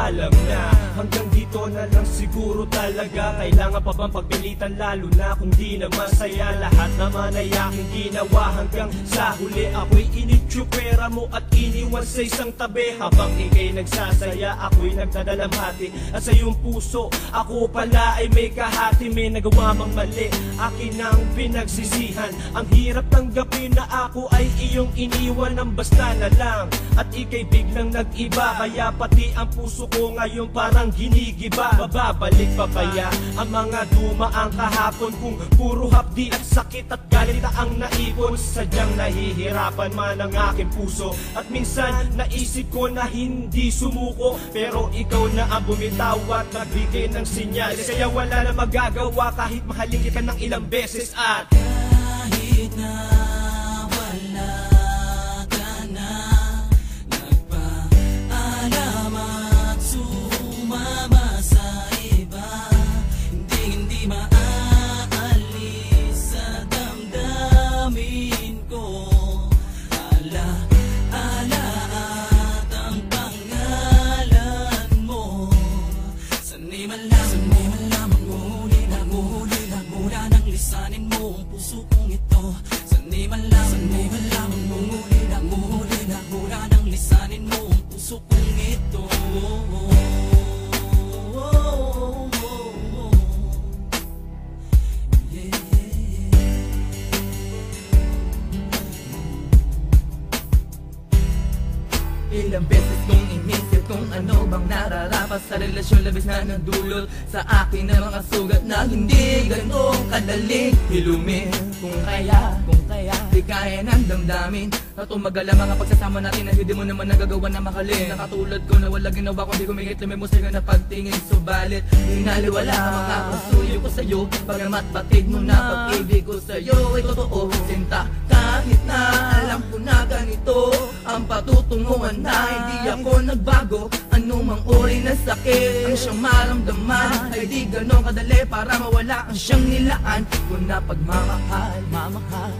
alam na. Hanggang dito na lang siguro talaga. Kailangan pa bang pagpilitan, lalo na kung di na masaya? Lahat naman ay aking ginawa hanggang sa huli. Ako'y inityo pera mo at iniwan sa isang tabi. Habang ika'y nagsasaya, ako'y nagdadalamhati. At sa iyong puso, ako pala ay may kahati. May nagawa mang mali, akin ang pinagsisihan. Ang hirap tanggapin na ako ay iyong iniwan ng basta na lang. At ika'y biglang nag-iba, kaya pati ang puso ko ngayon parang ginigiba. Mababalik pa kaya ang mga dumaang kahapon kung puro hapdi at sakit at galit ang naipon? Sadyang nahihirapan man ang aking puso at minsan naisip ko na hindi sumuko, pero ikaw na ang bumitaw at nagbigay ng sinyal. Kaya wala na magagawa kahit mahalin kita ng ilang beses. At kahit na wala ka na, nagpaalam at sumama sa iba, hindi maaalis sa damdamin ko. Ala-ala at ang pangalan mo, sanay man lang manghuli na mula ng lisanin mo ang puso kong ito. Sanay man lang manghuli na mula ng lisanin mo ang puso kong ito. Ilang beses kong inisip kung ano bang nararapat sa relasyon, labis na nagdulot sa akin ng mga sugat na hindi ganong kadali hilumin. Kung kaya di kaya ng damdamin na tumagal ang mga pagsasama natin na hindi mo naman nagagawa na mahalin. Nakatulad ko na wala ginawa kundi kumigit lumay mo sa'yo na pagtingin. Subalit hinaliwala ang mga pasuyo ko sa'yo, bagamat batid mo na pag-ibig ko sa'yo ay totoo. Sinta kahit na alam ko na ganito ang patutunguhan na hindi ako nagbago. Anumang uri na sakit ang siyang maramdaman ay di ganon kadali para mawala ang siyang nilaan ko na pagmamahal.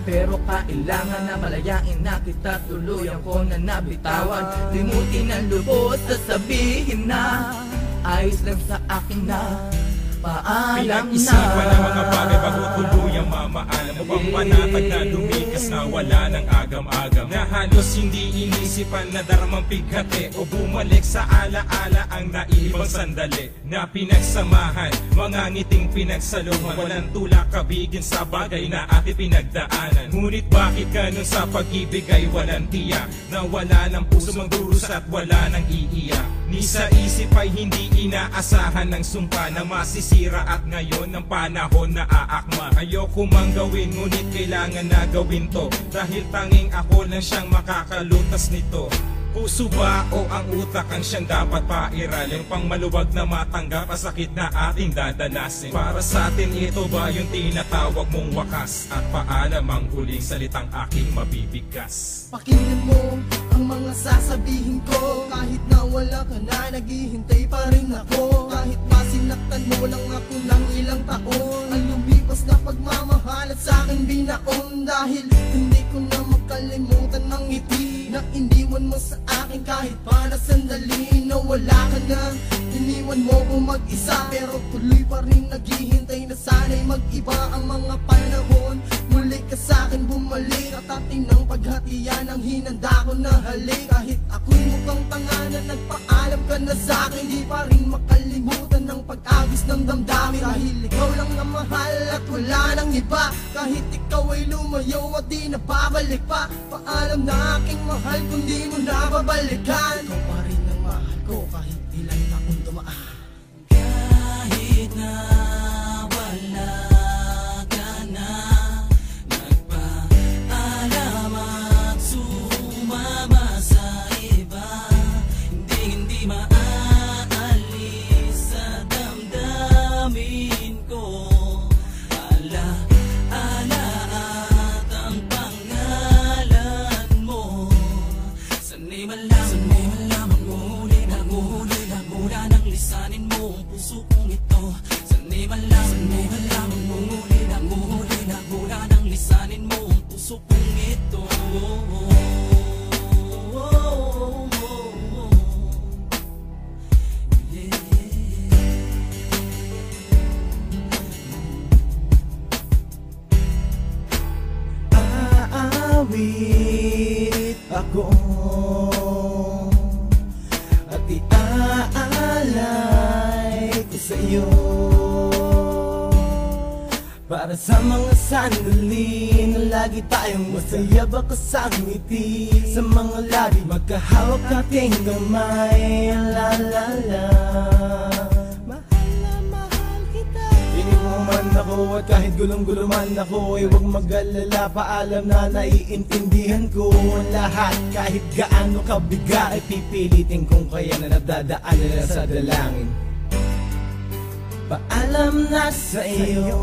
Pero kailangan na malayain na kita, tuluyan ko na nabitawan. Limutin ang lubos, sasabihin na ayos lang sa akin na paalam na. Pinag-isipan ang mga bagay bago tuluyang mamaalam mo bang panatag na lumikas na wala ng agam-agam, na halos hindi inisipan na daramang pighati o bumalik sa alaala ang naiibang sandali na pinagsamahan, mga ngiting pinagsaluhan, walang tulak kabigin sa bagay na ating pinagdaanan. Ngunit bakit ganun sa pag-ibig ay walang tiyak, na wala ng puso magdurusa at wala ng iiyak? Ni sa isip ay hindi inaasahan ng sumpa na masisira at ngayon ang panahon na aakma. Ayoko mang gawin ngunit kailangan na gawin to, dahil tanging ako lang siyang makakalutas nito. Puso ba o ang utak ang siyang dapat pairalin, pang maluwag na matanggap ang sakit na ating dadanasin? Para sa atin ito ba yung tinatawag mong wakas, at paalam ang huling salitang aking mabibigkas? Pakinggan mo ang mga sasabihin ko, kahit na wala ka na, naghihintay pa rin ako. Kahit masinaktan mo lang ako ng ilang taon, ang lumipas na pagmamahal at sa'kin binaon. Dahil hindi ko na makalimutan ng ngiti na iniwan mo sa akin kahit pa na sandali. Na wala ka na, iniwan mo ko mag-isa, pero tuloy pa rin naghihintay na sana'y mag-iba ang mga panahon. Muli ka sa'kin bumalik at ating ng paghatian ang hinanda ko na halik. Kahit ako'y mukhang tanga na nagpaalam ka na sa'kin, di pa rin makalimutan ng pag-agos ng damdamin. Dahil ikaw lang na mahal at wala nang iba, kahit ikaw ay lumayo at di na babalik pa. Paalam na aking mahal kung di mo na babalikan. Ikaw pa rin ang mahal ko kahit ilang taon dumaan. Kahit na wala ka na, nagpaalam at sumama sa iba, hindi maaalis sa damdamin ko. Ala-ala at ang pangalan mo, sanay man lang manghuli na mula ng lisanin mo ang puso kong ito. Sanay man lang manghuli na mula ng lisanin mo ang puso kong ito. at iaalay ko sa'yo. Para sa mga sandali na lagi tayong masaya, baka sa ngiti sa mga labi, magkahawak ating kamay. La la la, mahal na mahal kita. Pinig mo man ako at kahit gulong-gulo man ako, ay huwag mag-alala, paalam na naiintindihan ko ang lahat. Kahit gaano kabiga ay pipilitin kung kaya na nadadaan nila sa dalangin. Paalam na sa iyo.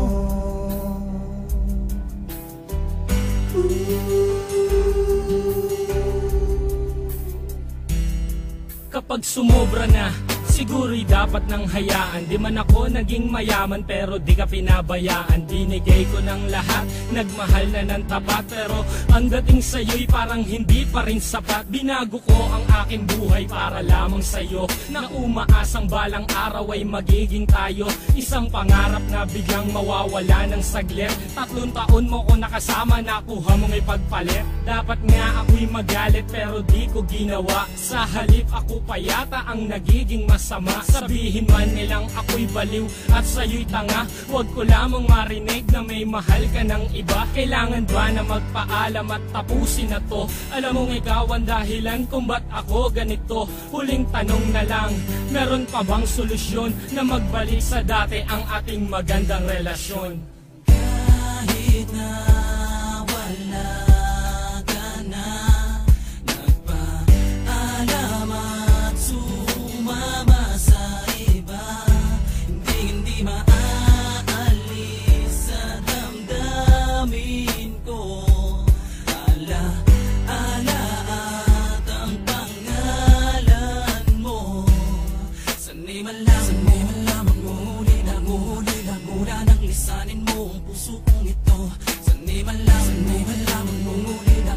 Kapag sumobra na, siguro'y dapat nang hayaan. Di man ako naging mayaman pero di ka pinabayaan. Binigay ko ng lahat, nagmahal na ng tapat, pero ang dating sa'yo'y parang hindi pa rin sapat. Binago ko ang aking buhay para lamang sa'yo, na umaasang balang araw ay magiging tayo. Isang pangarap na biglang mawawala ng saglit. 3 taon mo ko nakasama, nakuha mong ipagpalit. Dapat nga ako'y magalit pero di ko ginawa. Sa halip ako pa yata ang nagiging masama. Sabihin man nilang ako'y baliw at sa'yo'y tanga, huwag ko lamang marinig na may mahal ka ng iba. Kailangan ba na magpaalam at tapusin na to? Alam mong ikaw ang dahilan kung ba't ako ganito. Huling tanong na lang, meron pa bang solusyon na magbalik sa dati ang ating magandang relasyon? Kahit na wala ka na, nagpaalam at sumama sa iba, hindi maaalis sa damdamin ko. Ala-ala at ang pangalan mo, sanay man lamang nguli na mula ng lisanin mo ang puso kong ito. Sanay man lamang nguli na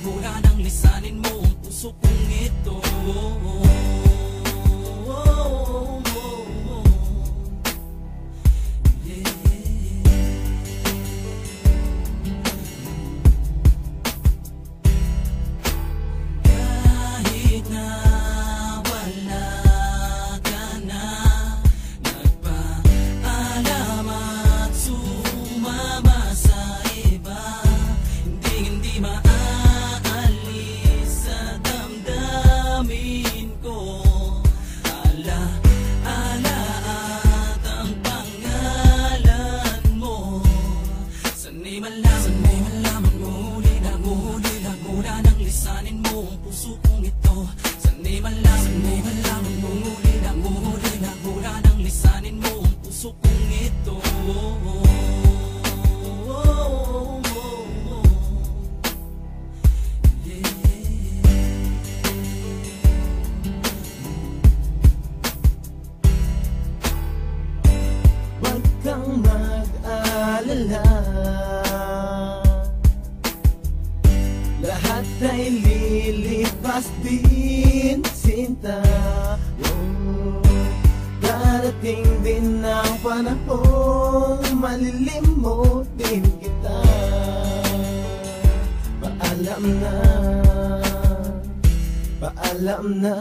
mula ng lisanin mo ang puso kong ito. Kahit na wala ka na, nagpaalam at sumama sa iba, hindi maaalis sa damdamin ko. Ala-ala at ang pangalan mo, sanay man lamang nguli na mula ng lisanin mo ang puso kong ito. Sanay man lamang nguli na mula ng lisanin mo ang puso kong ito. Huwag kang mag-alala, lahat ay lilipas din, sinta. Darating din ang panahon, malilimutin kita. Paalam na, paalam na.